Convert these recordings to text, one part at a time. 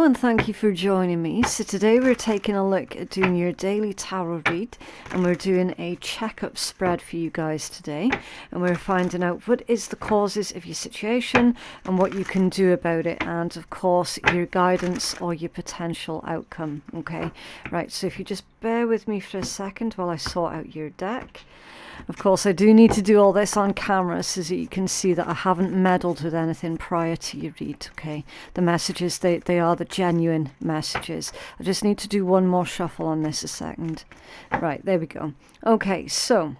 and thank you for joining me. So today we're taking a look at doing your daily tarot read, and we're doing a checkup spread for you guys today, and we're finding out what is the causes of your situation and what you can do about it, and of course your guidance or your potential outcome. Okay, right, so if you just bear with me for a second while I sort out your deck. Of course, I do need to do all this on camera so that you can see that I haven't meddled with anything prior to your read, okay? The messages, they are the genuine messages. I just need to do one more shuffle on this a second. Right, there we go. Okay, so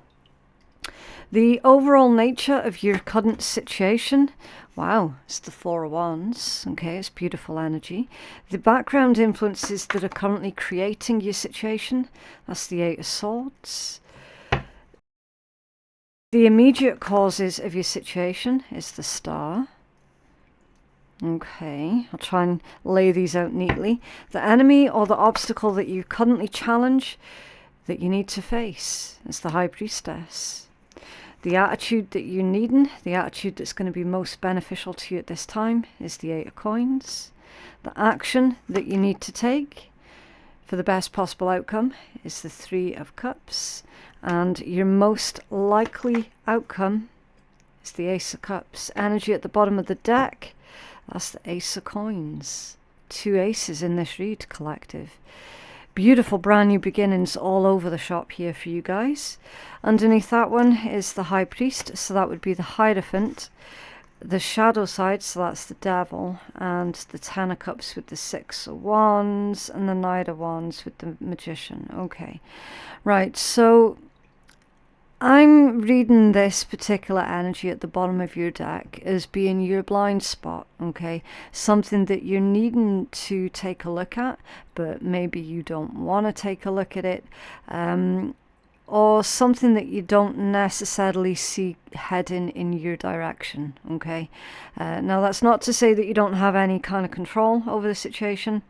the overall nature of your current situation. Wow, it's the Four of Wands. Okay, it's beautiful energy. The background influences that are currently creating your situation. That's the Eight of Swords. The immediate causes of your situation is the Star. Okay, I'll try and lay these out neatly. The enemy or the obstacle that you currently challenge that you need to face is the High Priestess. The attitude that you're needing, the attitude that's going to be most beneficial to you at this time is the Eight of Coins. The action that you need to take for the best possible outcome is the Three of Cups. And your most likely outcome is the Ace of Cups. Energy at the bottom of the deck, that's the Ace of Coins. Two aces in this read, collective. Beautiful brand new beginnings all over the shop here for you guys. Underneath that one is the High Priest, so that would be the Hierophant. The shadow side, so that's the Devil, and the Ten of Cups with the Six of Wands, and the Knight of Wands with the Magician. Okay, right, so I'm reading this particular energy at the bottom of your deck as being your blind spot, okay? Something that you're needing to take a look at, but maybe you don't want to take a look at it. Or something that you don't necessarily see heading in your direction, okay? Now, that's not to say that you don't have any kind of control over the situation,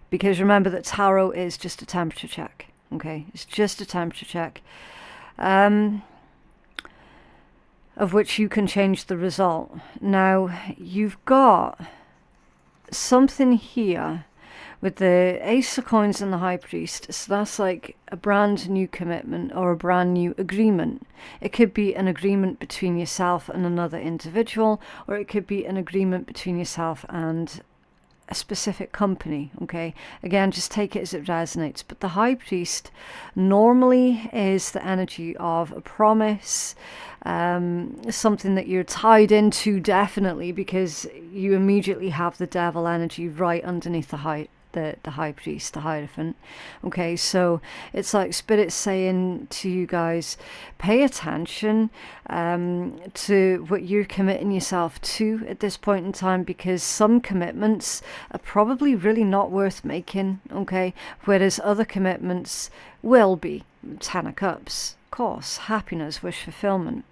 because remember that tarot is just a temperature check, okay? It's just a temperature check, of which you can change the result. Now, you've got something here with the Ace of Coins and the High Priest, so that's like a brand new commitment or a brand new agreement. It could be an agreement between yourself and another individual, or it could be an agreement between yourself and a specific company, okay? Again, just take it as it resonates. But the High Priest normally is the energy of a promise, something that you're tied into, definitely, because you immediately have the Devil energy right underneath the High Priest, the Hierophant. Okay, so it's like Spirit saying to you guys, pay attention to what you're committing yourself to at this point in time, because some commitments are probably really not worth making, okay, whereas other commitments will be. Ten of Cups, of course, happiness, wish fulfillment,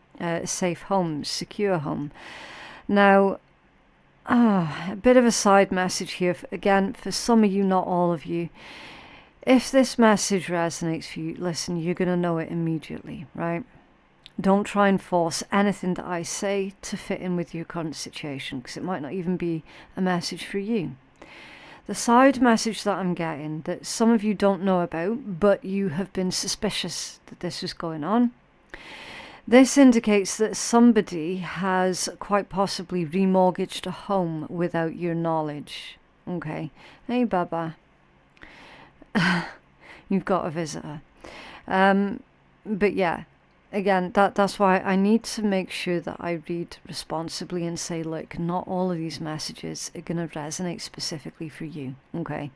safe home, secure home. Now, a bit of a side message here, again, for some of you, not all of you. If this message resonates for you, listen, you're going to know it immediately, right? Don't try and force anything that I say to fit in with your current situation, because it might not even be a message for you. The side message that I'm getting, that some of you don't know about, but you have been suspicious that this was going on, this indicates that somebody has quite possibly remortgaged a home without your knowledge. Okay. Hey, Baba. You've got a visitor. But yeah, again, that's why I need to make sure that I read responsibly and say, look, not all of these messages are going to resonate specifically for you. Okay.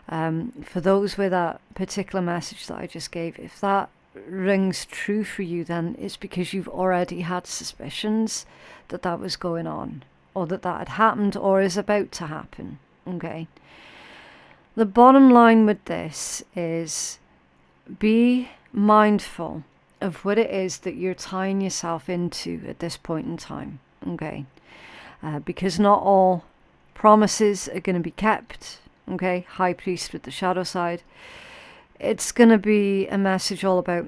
For those with that particular message that I just gave, if that rings true for you, then it's because you've already had suspicions that that was going on, or that that had happened or is about to happen. Okay, the bottom line with this is be mindful of what it is that you're tying yourself into at this point in time. Okay, because not all promises are going to be kept. Okay, High Priest with the shadow side. It's going to be a message all about,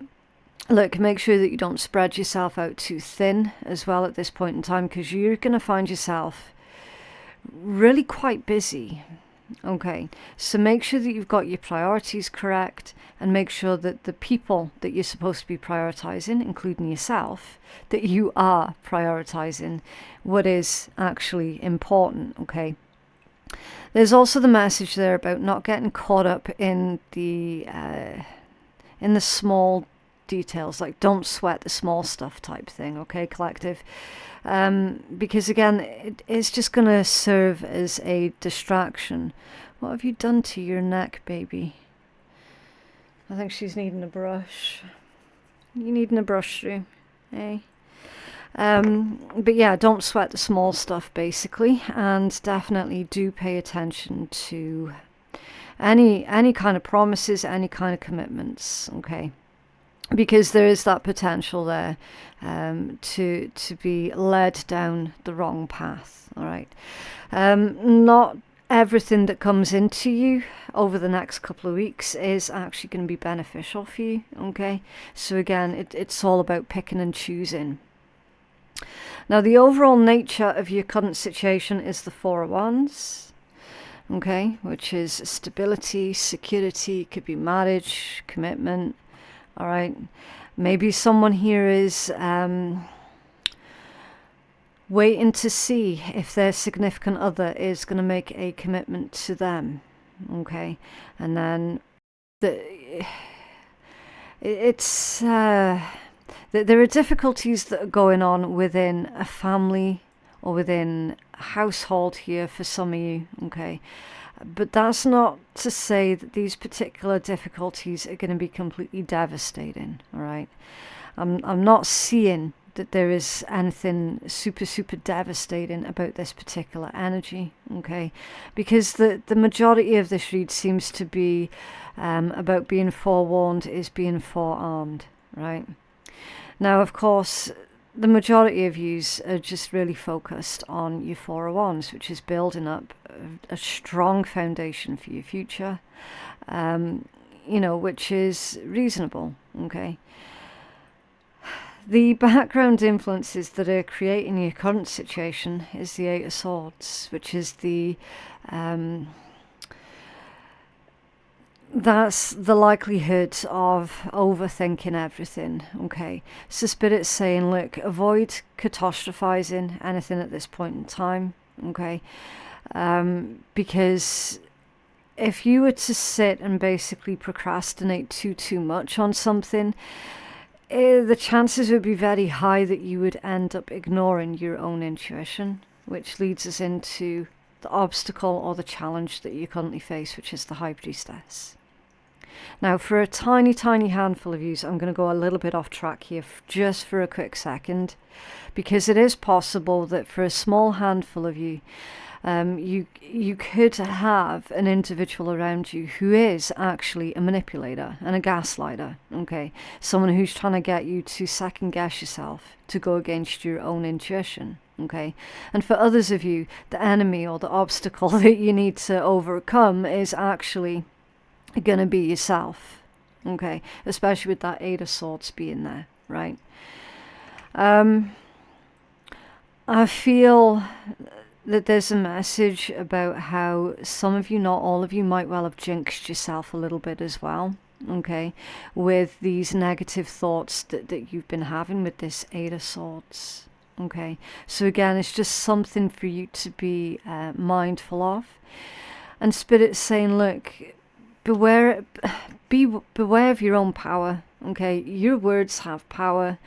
look, make sure that you don't spread yourself out too thin as well at this point in time, because you're going to find yourself really quite busy. Okay, so make sure that you've got your priorities correct, and make sure that the people that you're supposed to be prioritizing, including yourself, that you are prioritizing what is actually important. Okay, there's also the message there about not getting caught up in the small details, like don't sweat the small stuff type thing. Okay, collective. Because again, it's just going to serve as a distraction. What have you done to your neck, baby? I think she's needing a brush. You needing a brush through, eh? But yeah, don't sweat the small stuff, basically, and definitely do pay attention to any kind of promises, any kind of commitments. Okay. Because there is that potential there to be led down the wrong path. All right, not everything that comes into you over the next couple of weeks is actually going to be beneficial for you. Okay, so again, it's all about picking and choosing. Now, the overall nature of your current situation is the Four of Wands. Okay, which is stability, security, could be marriage, commitment. All right, maybe someone here is waiting to see if their significant other is going to make a commitment to them. Okay, and then there are difficulties that are going on within a family or within a household here for some of you. Okay. But that's not to say that these particular difficulties are going to be completely devastating, all right? I'm not seeing that there is anything super, super devastating about this particular energy, okay? Because the majority of this read seems to be about being forewarned is being forearmed, right? Now, of course, the majority of yous are just really focused on your Four of Wands, which is building up a strong foundation for your future, which is reasonable, okay? The background influences that are creating your current situation is the Eight of Swords, which is that's the likelihood of overthinking everything. Okay, so Spirit's saying, look, avoid catastrophizing anything at this point in time. Okay, because if you were to sit and basically procrastinate too much on something, the chances would be very high that you would end up ignoring your own intuition, which leads us into the obstacle or the challenge that you currently face, which is the High Priestess. Now, for a tiny handful of you, I'm going to go a little bit off track here just for a quick second, because it is possible that for a small handful of you, you could have an individual around you who is actually a manipulator and a gaslighter, okay? Someone who's trying to get you to second guess yourself, to go against your own intuition, okay? And for others of you, the enemy or the obstacle that you need to overcome is actually going to be yourself, okay? Especially with that Eight of Swords being there, right? I feel that there's a message about how some of you, not all of you, might well have jinxed yourself a little bit as well, okay, with these negative thoughts that you've been having with this Eight of Swords, okay? So again, it's just something for you to be mindful of. And Spirit's saying, look, beware of your own power, okay? Your words have power,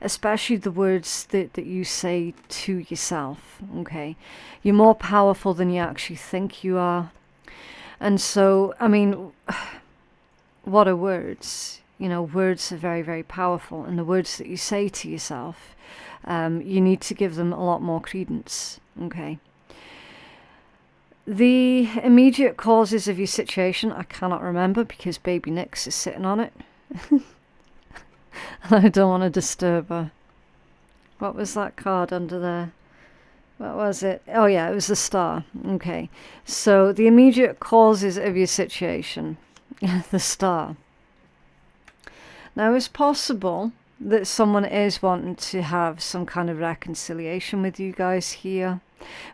especially the words that you say to yourself, okay? You're more powerful than you actually think you are. And so, I mean, what are words? You know, words are very, very powerful, and the words that you say to yourself, you need to give them a lot more credence, okay? The immediate causes of your situation, I cannot remember because baby Nyx is sitting on it. I don't want to disturb her. What was that card under there? What was it? Oh yeah, it was the Star. Okay, so the immediate causes of your situation, the Star. Now, it's possible that someone is wanting to have some kind of reconciliation with you guys here.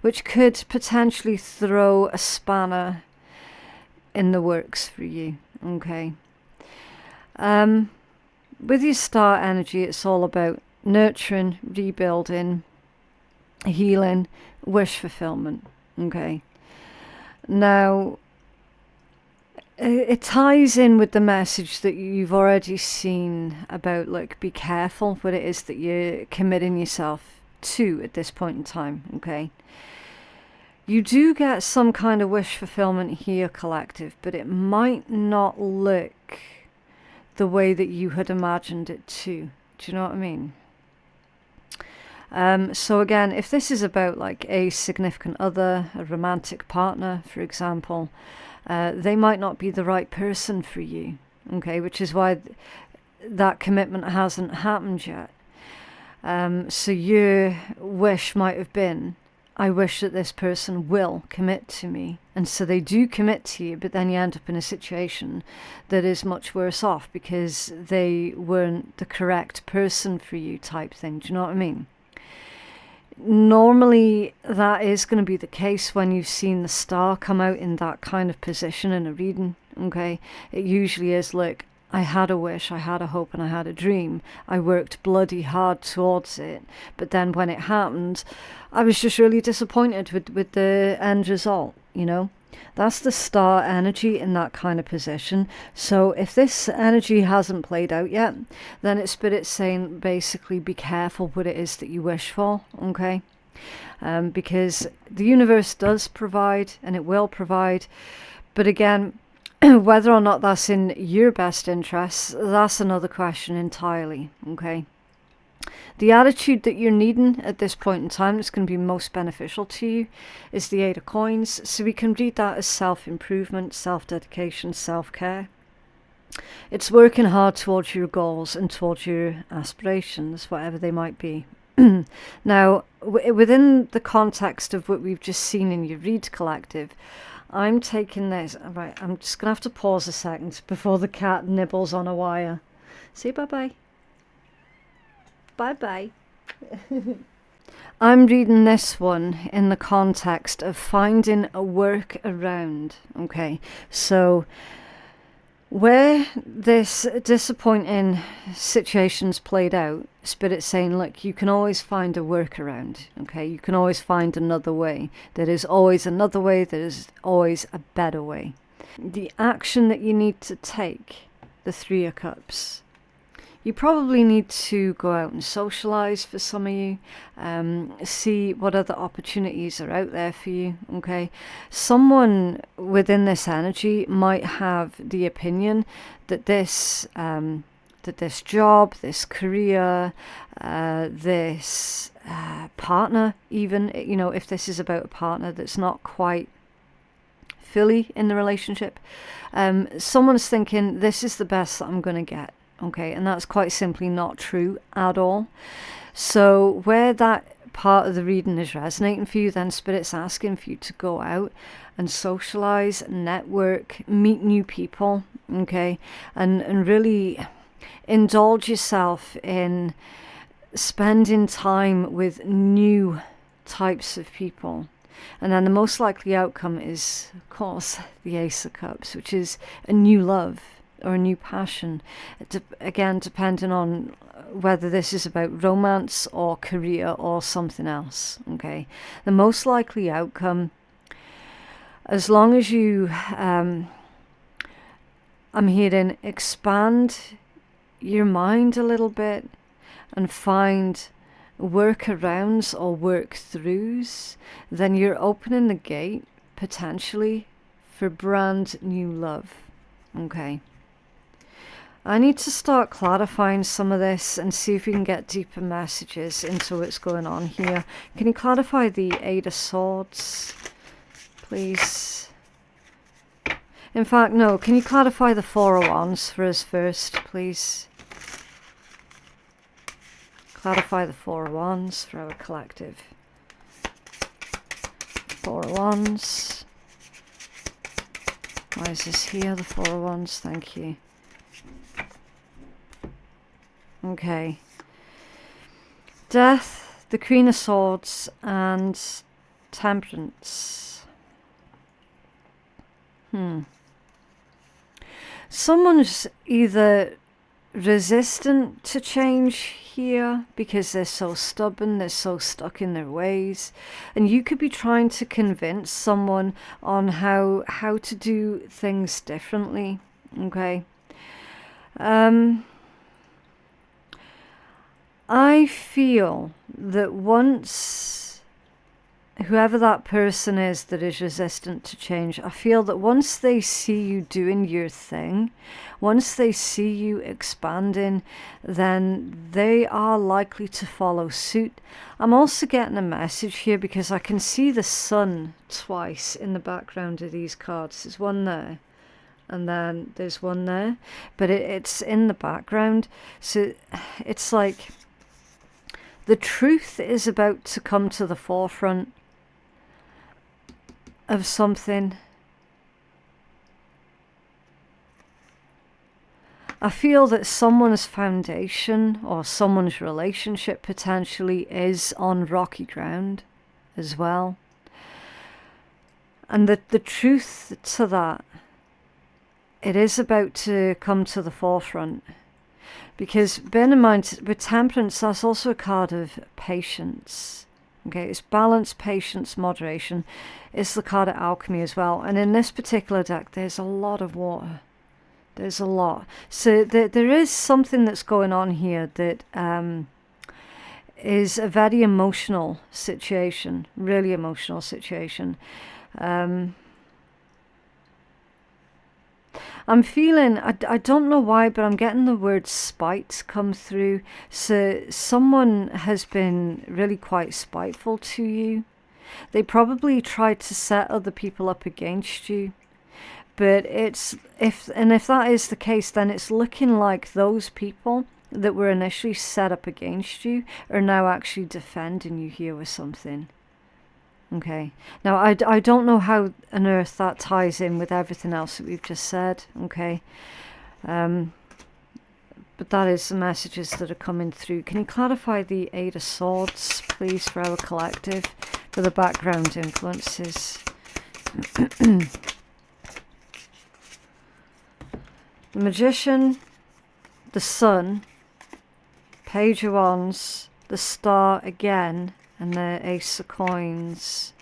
which could potentially throw a spanner in the works for you, okay? With your star energy, it's all about nurturing, rebuilding, healing, wish fulfillment, okay? Now, it ties in with the message that you've already seen about, like, be careful what it is that you're committing yourself to at this point in time, okay? You do get some kind of wish fulfillment here, collective, but it might not look the way that you had imagined it to. Do you know what I mean? So again, if this is about like a significant other, a romantic partner, for example, they might not be the right person for you, okay? Which is why that commitment hasn't happened yet. So your wish might have been, I wish that this person will commit to me. And so they do commit to you, but then you end up in a situation that is much worse off because they weren't the correct person for you, type thing. Do you know what I mean? Normally that is going to be the case when you've seen the star come out in that kind of position in a reading, okay? It usually is, look, I had a wish, I had a hope, and I had a dream. I worked bloody hard towards it, but then when it happened, I was just really disappointed with the end result, you know? That's the star energy in that kind of position. So if this energy hasn't played out yet, then it's Spirit saying basically be careful what it is that you wish for, okay? Because the universe does provide, and it will provide, but again, whether or not that's in your best interests, that's another question entirely, okay? The attitude that you're needing at this point in time that's going to be most beneficial to you is the 8 of Coins. So we can read that as self-improvement, self-dedication, self-care. It's working hard towards your goals and towards your aspirations, whatever they might be. Now, within the context of what we've just seen in your read, collective, I'm taking this, right, I'm just going to have to pause a second before the cat nibbles on a wire. Say bye-bye. Bye-bye. I'm reading this one in the context of finding a workaround, okay? So where this disappointing situation's played out, Spirit's saying, look, you can always find a workaround, okay? You can always find another way. There is always another way. There is always a better way. The action that you need to take, the 3 of Cups. You probably need to go out and socialize for some of you, see what other opportunities are out there for you, okay? Someone within this energy might have the opinion that this job, this career, this partner even, you know, if this is about a partner that's not quite fully in the relationship, someone's thinking this is the best that I'm going to get. Okay, and that's quite simply not true at all. So where that part of the reading is resonating for you, then Spirit's asking for you to go out and socialize, network, meet new people, okay, and really indulge yourself in spending time with new types of people. And then the most likely outcome is, of course, the Ace of Cups, which is a new love or a new passion. Again, depending on whether this is about romance or career or something else, okay? The most likely outcome, as long as you, I'm hearing, expand your mind a little bit and find workarounds or work-throughs, then you're opening the gate, potentially, for brand new love, okay? I need to start clarifying some of this and see if we can get deeper messages into what's going on here. Can you clarify the 8 of Swords, please? In fact, no. Can you clarify the 4 of Wands for us first, please? Clarify the 4 of Wands for our collective. 4 of Wands. Why is this here, the 4 of Wands? Thank you. Okay. Death, the Queen of Swords, and Temperance. Someone's either resistant to change here because they're so stubborn, they're so stuck in their ways, and you could be trying to convince someone on how to do things differently. Okay. I feel that once whoever that person is that is resistant to change, I feel that once they see you doing your thing, once they see you expanding, then they are likely to follow suit. I'm also getting a message here because I can see the sun twice in the background of these cards. There's one there, and then there's one there, but it's in the background. So it's like the truth is about to come to the forefront of something. I feel that someone's foundation or someone's relationship potentially is on rocky ground as well. And the truth to that, it is about to come to the forefront. Because bear in mind, with temperance, that's also a card of patience. Okay, it's balance, patience, moderation. It's the card of alchemy as well. And in this particular deck, there's a lot of water. There's a lot. So there is something that's going on here that is a very emotional situation. Really emotional situation. I'm feeling, I don't know why, but I'm getting the word spite come through. So someone has been really quite spiteful to you. They probably tried to set other people up against you. But if that is the case, then it's looking like those people that were initially set up against you are now actually defending you here with something. Okay, now I don't know how on earth that ties in with everything else that we've just said, okay, but that is the messages that are coming through. Can you clarify the Eight of Swords, please, for our collective, for the background influences? The Magician, the Sun, Page of Wands, the Star again, and the Ace of Coins.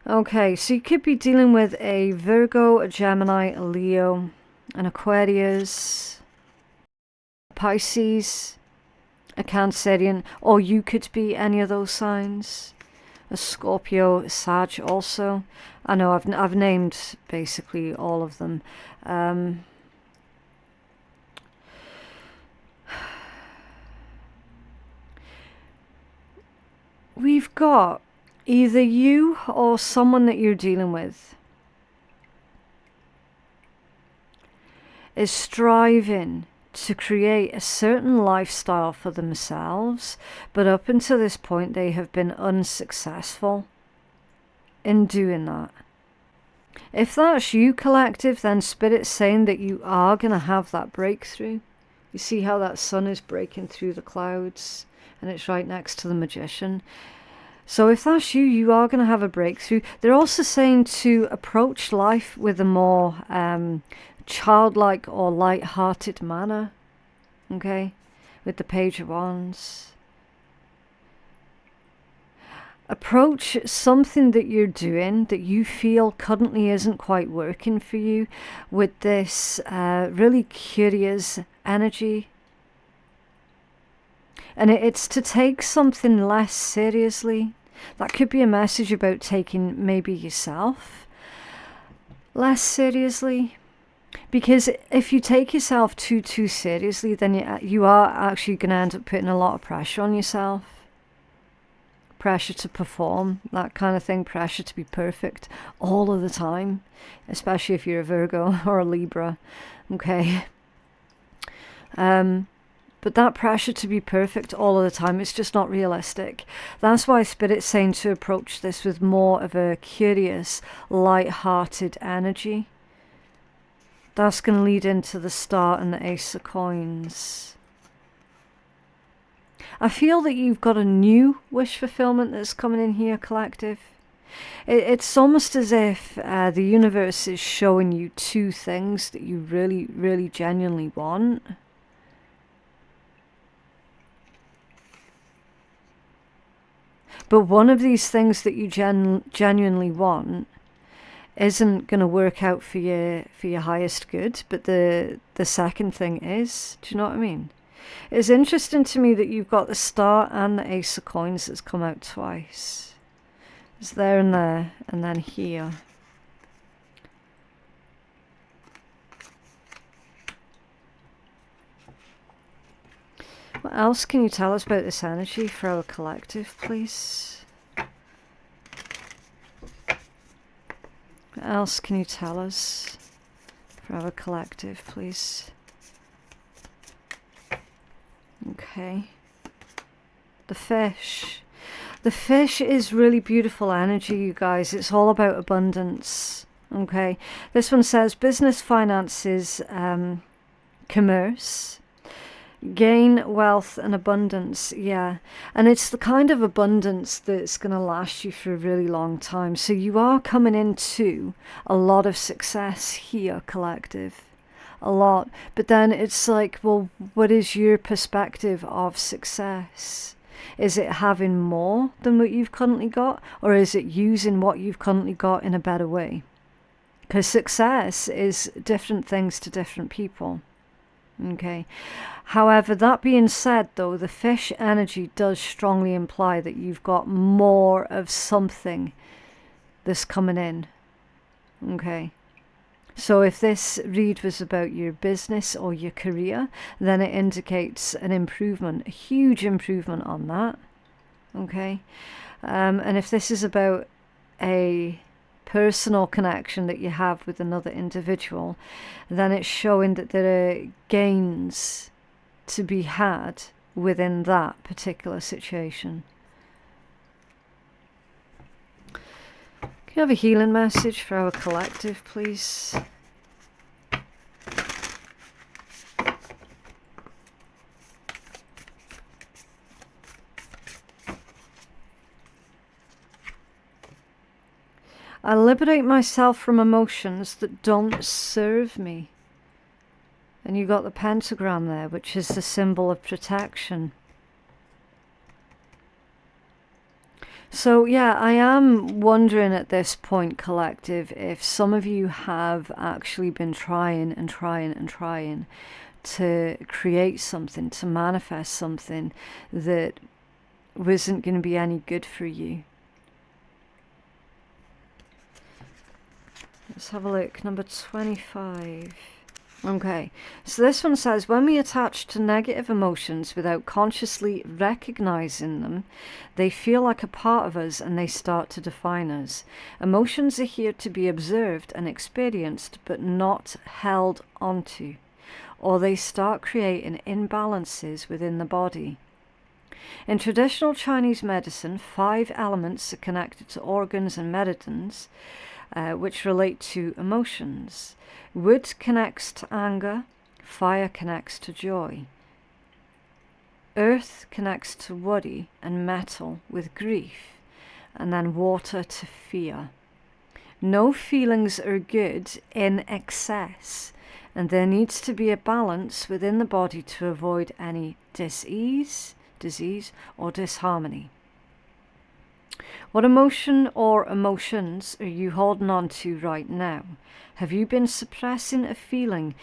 Okay, so you could be dealing with a Virgo, a Gemini, a Leo, an Aquarius, a Pisces, a Cancerian, or you could be any of those signs. A Scorpio, a Sag also. I know I've named basically all of them. We've got either you or someone that you're dealing with is striving to create a certain lifestyle for themselves, but up until this point they have been unsuccessful in doing that. If that's you, collective, then Spirit's saying that you are going to have that breakthrough. You see how that sun is breaking through the clouds? And it's right next to the Magician. So if that's you, you are going to have a breakthrough. They're also saying to approach life with a more childlike or light-hearted manner. Okay? With the Page of Wands. Approach something that you're doing that you feel currently isn't quite working for you with this really curious energy. And it's to take something less seriously. That could be a message about taking maybe yourself less seriously. Because if you take yourself too seriously, then you are actually going to end up putting a lot of pressure on yourself. Pressure to perform, that kind of thing. Pressure to be perfect all of the time. Especially if you're a Virgo or a Libra. Okay. But that pressure to be perfect all of the time, it's just not realistic. That's why Spirit's saying to approach this with more of a curious, light-hearted energy. That's going to lead into the Star and the Ace of Coins. I feel that you've got a new wish fulfillment that's coming in here, collective. It's almost as if the universe is showing you two things that you really, really genuinely want. But one of these things that you genuinely want isn't going to work out for your highest good, but the second thing is. Do you know what I mean? It's interesting to me that you've got the Star and the Ace of Coins that's come out twice. It's there, and then here. What else can you tell us about this energy for our collective, please? What else can you tell us for our collective, please? Okay. The fish. The fish is really beautiful energy, you guys. It's all about abundance. Okay. This one says business, finances, commerce, gain, wealth, and abundance. Yeah. And it's the kind of abundance that's going to last you for a really long time. So you are coming into a lot of success here, collective. A lot. But then it's like, well, what is your perspective of success? Is it having more than what you've currently got? Or is it using what you've currently got in a better way? Because success is different things to different people. Okay. However, that being said, though, the fish energy does strongly imply that you've got more of something that's coming in. Okay. So if this read was about your business or your career, then it indicates an improvement, a huge improvement on that. Okay. And if this is about a personal connection that you have with another individual, then it's showing that there are gains to be had within that particular situation. Can you have a healing message for our collective, please? I liberate myself from emotions that don't serve me. And you got the pentagram there, which is the symbol of protection. So yeah, I am wondering at this point, collective, if some of you have actually been trying to create something, to manifest something that wasn't going to be any good for you. Let's have a look. Number 25. Okay, so this one says, when we attach to negative emotions without consciously recognizing them, they feel like a part of us and they start to define us. Emotions are here to be observed and experienced, but not held onto, or they start creating imbalances within the body. In traditional Chinese medicine, 5 elements are connected to organs and meridians, which relate to emotions. Wood connects to anger, fire connects to joy. Earth connects to worry, and metal with grief, and then water to fear. No feelings are good in excess, and there needs to be a balance within the body to avoid any disease, or disharmony. What emotion or emotions are you holding on to right now? Have you been suppressing a feeling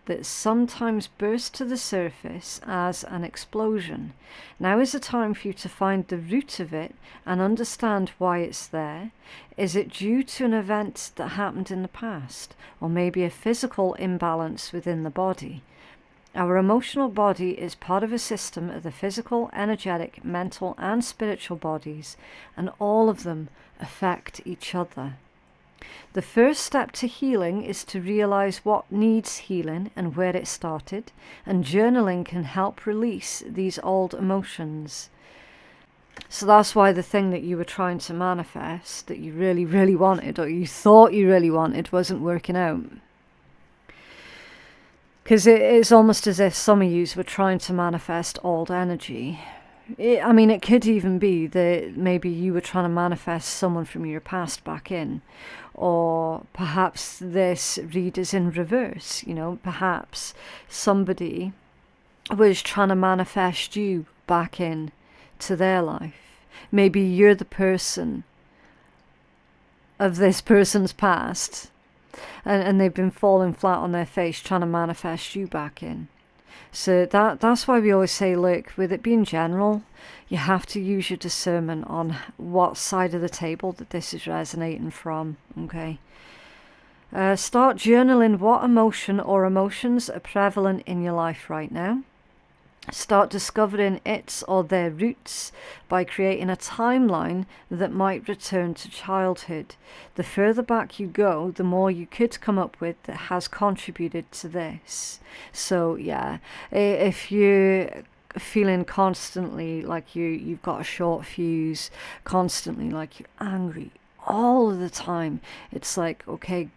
that sometimes bursts to the surface as an explosion? Now is the time for you to find the root of it and understand why it's there. Is it due to an event that happened in the past, or maybe a physical imbalance within the body? Our emotional body is part of a system of the physical, energetic, mental, and spiritual bodies, and all of them affect each other. The first step to healing is to realize what needs healing and where it started, and journaling can help release these old emotions. So that's why the thing that you were trying to manifest, that you really, really wanted, or you thought you really wanted, wasn't working out. Because it is almost as if some of you were trying to manifest old energy. I mean, it could even be that maybe you were trying to manifest someone from your past back in, or perhaps this read is in reverse. You know, perhaps somebody was trying to manifest you back in to their life. Maybe you're the person of this person's past, and they've been falling flat on their face trying to manifest you back in. So that's why we always say, look, with it being general, you have to use your discernment on what side of the table that this is resonating from, okay? Start journaling what emotion or emotions are prevalent in your life right now. Start discovering its or their roots by creating a timeline that might return to childhood. The further back you go, the more you could come up with that has contributed to this. So yeah, if you're feeling constantly like you've got a short fuse, constantly like you're angry all of the time, it's like, okay,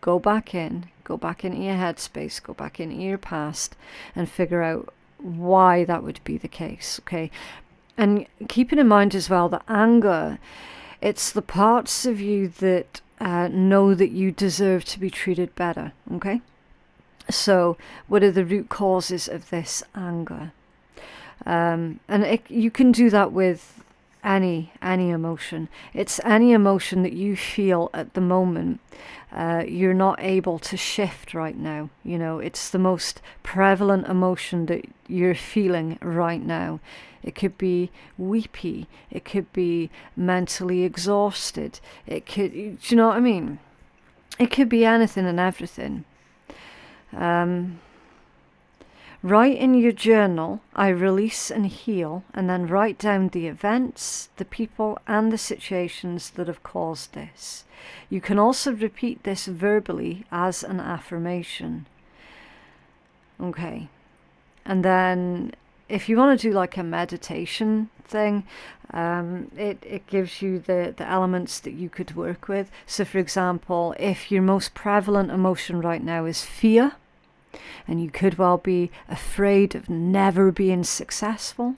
go back into your headspace, go back into your past and figure out why that would be the case, okay? And keeping in mind as well that anger, it's the parts of you that know that you deserve to be treated better, okay? So what are the root causes of this anger? And you can do that with any emotion. It's any emotion that you feel at the moment you're not able to shift right now. You know, it's the most prevalent emotion that you're feeling right now. It could be weepy. It could be mentally exhausted. It could, do you know what I mean? It could be anything and everything. Write in your journal, I release and heal, and then write down the events, the people, and the situations that have caused this. You can also repeat this verbally as an affirmation. Okay. And then if you want to do like a meditation thing, it gives you the elements that you could work with. So for example, if your most prevalent emotion right now is fear, and you could well be afraid of never being successful,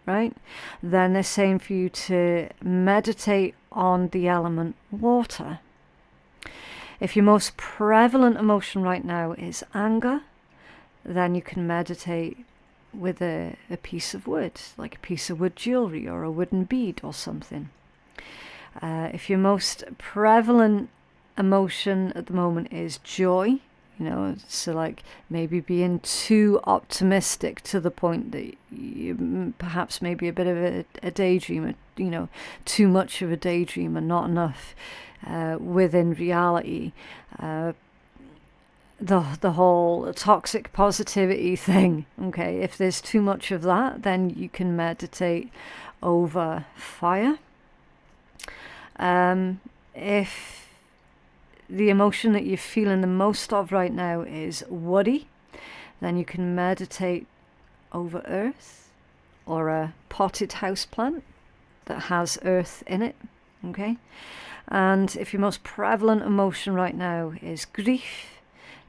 right? Then they're saying for you to meditate on the element water. If your most prevalent emotion right now is anger, then you can meditate with a piece of wood, like a piece of wood jewelry or a wooden bead or something. If your most prevalent emotion at the moment is joy, you know, so like maybe being too optimistic to the point that you perhaps maybe a bit of a daydreamer, you know, too much of a daydreamer, not enough within reality. The whole toxic positivity thing, okay, if there's too much of that, then you can meditate over fire. If the emotion that you're feeling the most of right now is worry, then you can meditate over earth or a potted house plant that has earth in it, okay? And if your most prevalent emotion right now is grief,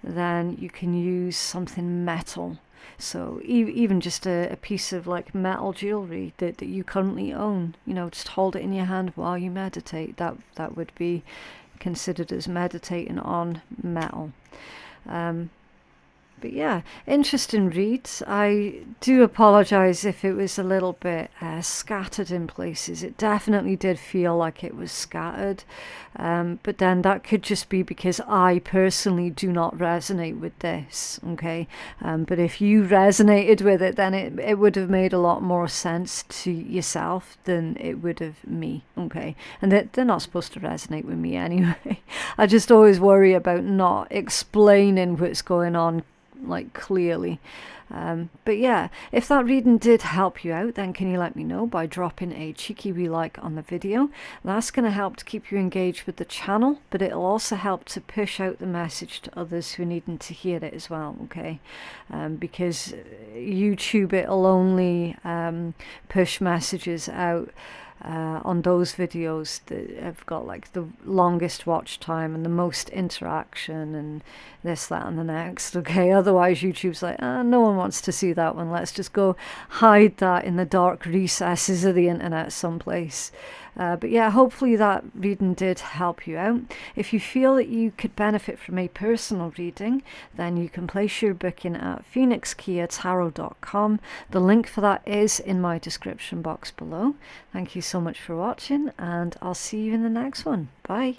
then you can use something metal. So even just a piece of like metal jewelry that you currently own, you know, just hold it in your hand while you meditate. That would be considered as meditating on metal. But yeah, interesting reads. I do apologise if it was a little bit scattered in places. It definitely did feel like it was scattered. But then that could just be because I personally do not resonate with this, okay? But if you resonated with it, then it would have made a lot more sense to yourself than it would have me, okay? And they're not supposed to resonate with me anyway. I just always worry about not explaining what's going on like clearly. But yeah, if that reading did help you out, then can you let me know by dropping a cheeky wee like on the video. That's going to help to keep you engaged with the channel, but it'll also help to push out the message to others who are needing to hear it as well, okay? Because YouTube, it'll only push messages out on those videos that have got like the longest watch time and the most interaction and this, that and the next. Okay, otherwise YouTube's like, no one wants to see that one, let's just go hide that in the dark recesses of the internet someplace. But yeah, hopefully that reading did help you out. If you feel that you could benefit from a personal reading, then you can place your booking at phoenixkeiatarot.com. The link for that is in my description box below. Thank you so much for watching, and I'll see you in the next one. Bye.